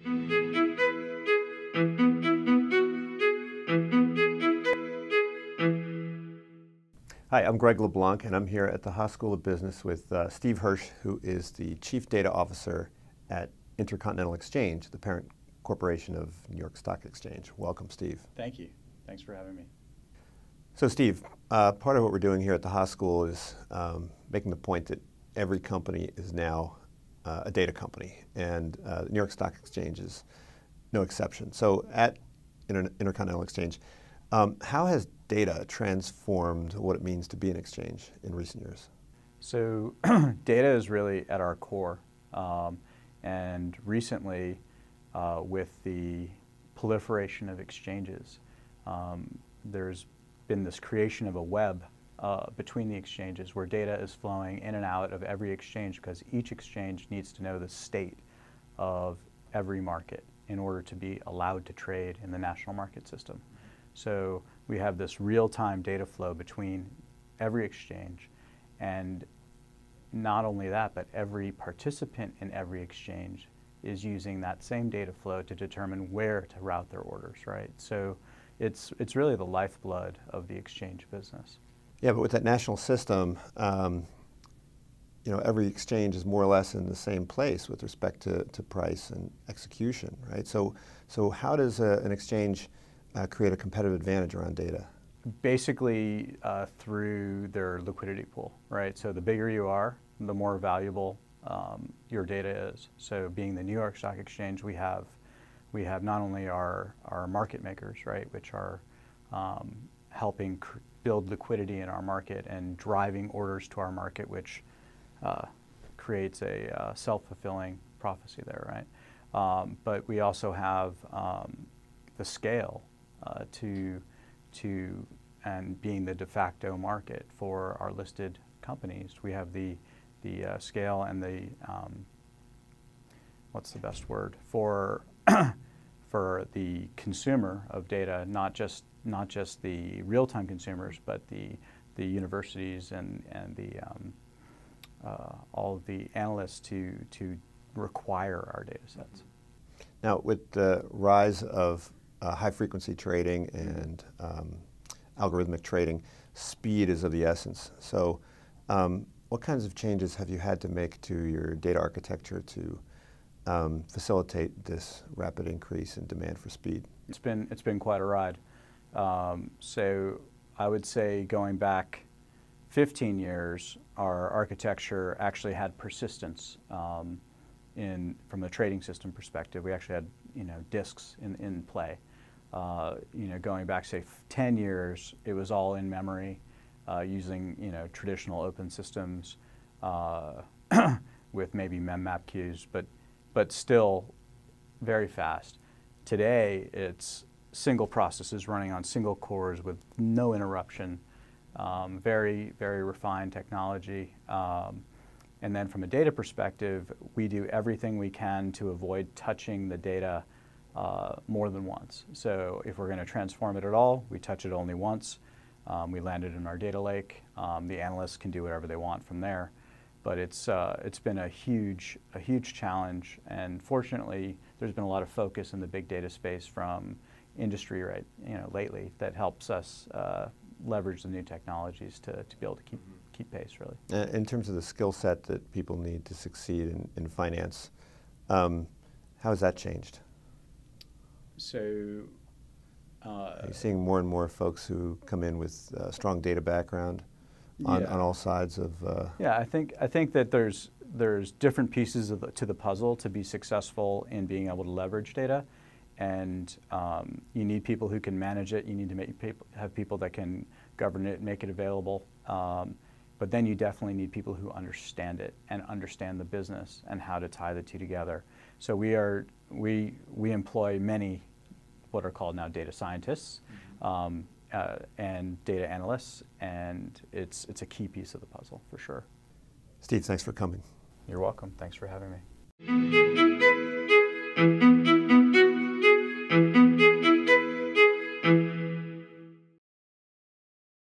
Hi, I'm Greg LeBlanc, and I'm here at the Haas School of Business with Steve Hirsch, who is the Chief Data Officer at Intercontinental Exchange, the parent corporation of New York Stock Exchange. Welcome, Steve. Thank you. Thanks for having me. So, Steve, part of what we're doing here at the Haas School is making the point that every company is now a data company, and the New York Stock Exchange is no exception. So, at Intercontinental Exchange, how has data transformed what it means to be an exchange in recent years? So data is really at our core. And recently, with the proliferation of exchanges, there's been this creation of a web between the exchanges where data is flowing in and out of every exchange because each exchange needs to know the state of every market in order to be allowed to trade in the national market system. So we have this real-time data flow between every exchange, and not only that, but every participant in every exchange is using that same data flow to determine where to route their orders, right? So it's really the lifeblood of the exchange business. Yeah, but with that national system, every exchange is more or less in the same place with respect to price and execution, right? So how does an exchange create a competitive advantage around data? Basically through their liquidity pool, right? So the bigger you are, the more valuable your data is. So being the New York Stock Exchange, we have not only our market makers, right, which are helping build liquidity in our market and driving orders to our market, which creates a self-fulfilling prophecy there, right? But we also have the scale and being the de facto market for our listed companies. We have the scale and the what's the best word for for the consumer of data, not just the real-time consumers, but the universities and all of the analysts to require our data sets. Now, with the rise of high-frequency trading and algorithmic trading, speed is of the essence. So what kinds of changes have you had to make to your data architecture to facilitate this rapid increase in demand for speed? It's been quite a ride. So I would say going back 15 years, our architecture actually had persistence from the trading system perspective. We actually had disks in play. Going back, say, 10 years, it was all in memory using, traditional open systems with maybe memmap queues, but still very fast. Today, it's single processes running on single cores with no interruption, very, very refined technology. And then from a data perspective, we do everything we can to avoid touching the data more than once. So if we're going to transform it at all, we touch it only once. We land it in our data lake. The analysts can do whatever they want from there. But it's been a huge challenge, and fortunately, there's been a lot of focus in the big data space from industry lately that helps us leverage the new technologies to be able to keep pace, really. In terms of the skill set that people need to succeed in finance, how has that changed? So, are you seeing more and more folks who come in with a strong data background on all sides of? Yeah, I think that there's different pieces to the puzzle to be successful in being able to leverage data, and you need people who can manage it. You need to have people that can govern it, make it available. But then you definitely need people who understand it and understand the business and how to tie the two together. So we employ many what are called now data scientists and data analysts, and it's a key piece of the puzzle for sure. Steve, thanks for coming. You're welcome. Thanks for having me.